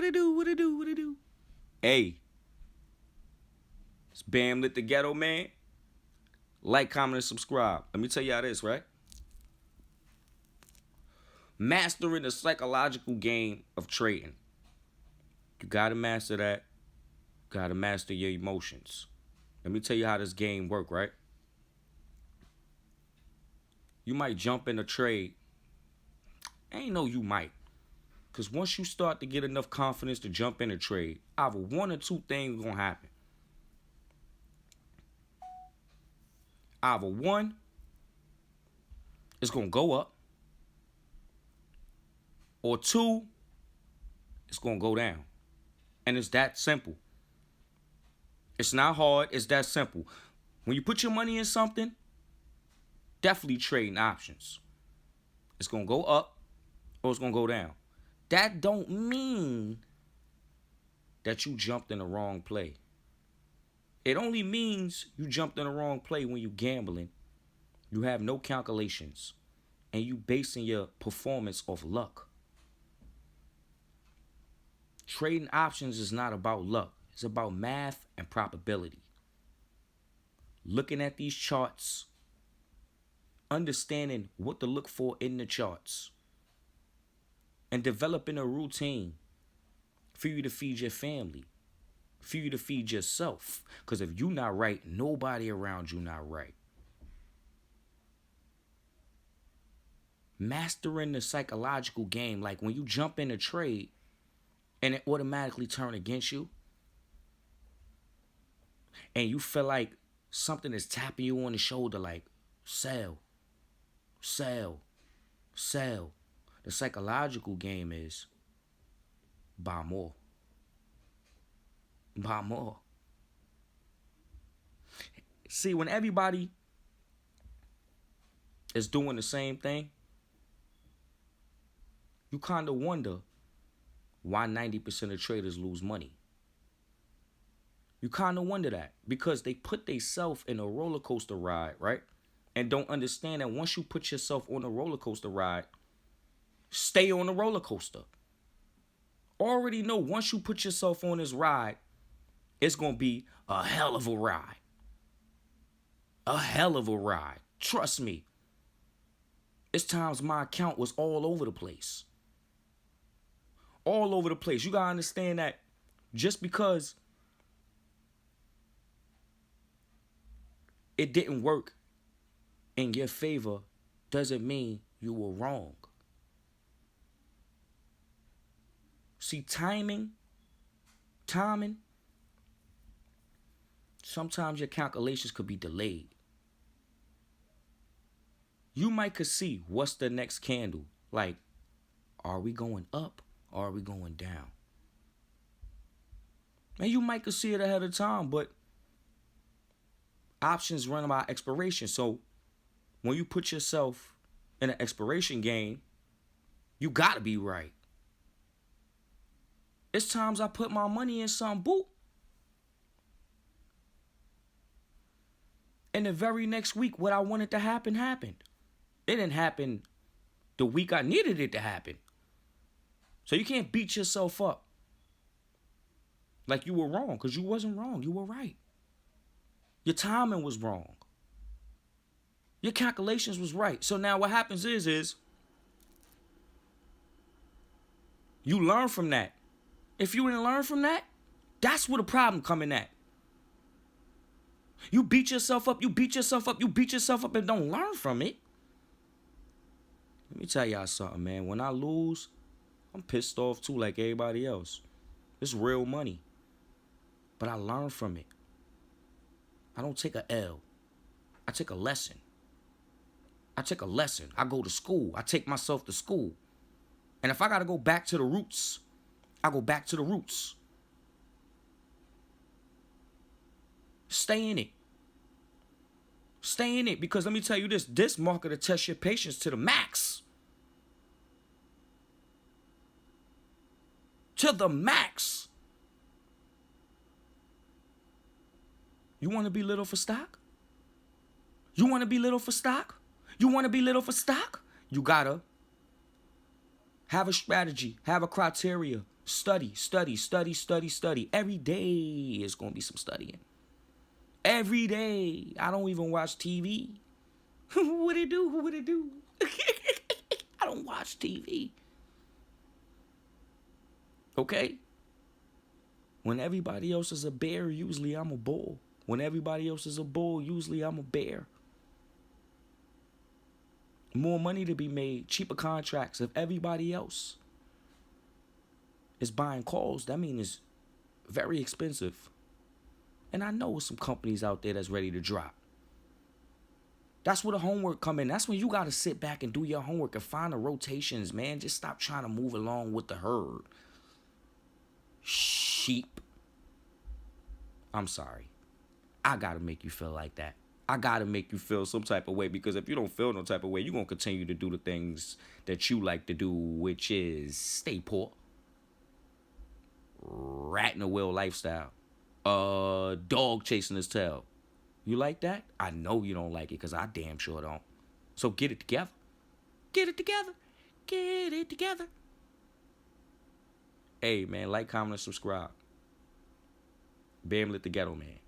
What it do? What it do? What it do? Hey, it's Bam Lit the Ghetto, man. Like, comment, and subscribe. Let me tell y'all this, right? Mastering the psychological game of trading. You gotta master that. You gotta master your emotions. Let me tell you how this game work, right? You might jump in a trade. Ain't no you might. Because once you start to get enough confidence to jump in a trade, either one or two things gonna happen. Either one, it's gonna go up, or two, it's gonna go down. And it's that simple. It's not hard, it's that simple. When you put your money in something, definitely trading options. It's gonna go up or it's gonna go down. That don't mean that you jumped in the wrong play. It only means you jumped in the wrong play when you gambling. You have no calculations and you basing your performance off luck. Trading options is not about luck. It's about math and probability. Looking at these charts, understanding what to look for in the charts, and developing a routine for you to feed your family, for you to feed yourself. Because if you not right, nobody around you not right. Mastering the psychological game, like when you jump in a trade and it automatically turn against you, and you feel like something is tapping you on the shoulder like, sell, sell, sell. The psychological game is buy more. Buy more. See, when everybody is doing the same thing, you kind of wonder why 90% of traders lose money. You kind of wonder that because they put themselves in a roller coaster ride, right? And don't understand that once you put yourself on a roller coaster ride, stay on the roller coaster. Already know once you put yourself on this ride, it's going to be a hell of a ride. A hell of a ride. Trust me. It's times my account was all over the place. All over the place. You got to understand that just because it didn't work in your favor doesn't mean you were wrong. See, timing, sometimes your calculations could be delayed. You might could see what's the next candle. Like, are we going up or are we going down? And you might could see it ahead of time, but options run by expiration. So when you put yourself in an expiration game, you got to be right. It's times I put my money in some boot, and the very next week, what I wanted to happen happened. It didn't happen the week I needed it to happen. So you can't beat yourself up like you were wrong, because you wasn't wrong. You were right. Your timing was wrong. Your calculations was right. So now what happens is you learn from that. If you didn't learn from that, that's where the problem coming at. You beat yourself up, and don't learn from it. Let me tell y'all something, man. When I lose, I'm pissed off too, like everybody else. It's real money. But I learn from it. I don't take a L. I take a lesson. I go to school. I take myself to school. And if I got to go back to the roots, I go back to the roots. Stay in it. Stay in it, because let me tell you this market will test your patience to the max. To the max. You want to be little for stock? You want to be little for stock? You want to be little for stock? You gotta Have a strategy. Have a criteria. Study, study, study, study, study. Every day is going to be some studying. Every day. I don't even watch TV. Who would it do? Who would it do? I don't watch TV. Okay? When everybody else is a bear, usually I'm a bull. When everybody else is a bull, usually I'm a bear. More money to be made, cheaper contracts. If everybody else is buying calls, that means it's very expensive. And I know some companies out there that's ready to drop. That's where the homework come in. That's when you got to sit back and do your homework and find the rotations, man. Just stop trying to move along with the herd. Sheep. I'm sorry. I got to make you feel like that. I got to make you feel some type of way, because if you don't feel no type of way, you're going to continue to do the things that you like to do, which is stay poor. Rat in the wheel lifestyle. Dog chasing his tail. You like that? I know you don't like it, because I damn sure don't. So get it together. Get it together. Get it together. Hey, man, like, comment, and subscribe. Bam, lit the Ghetto, man.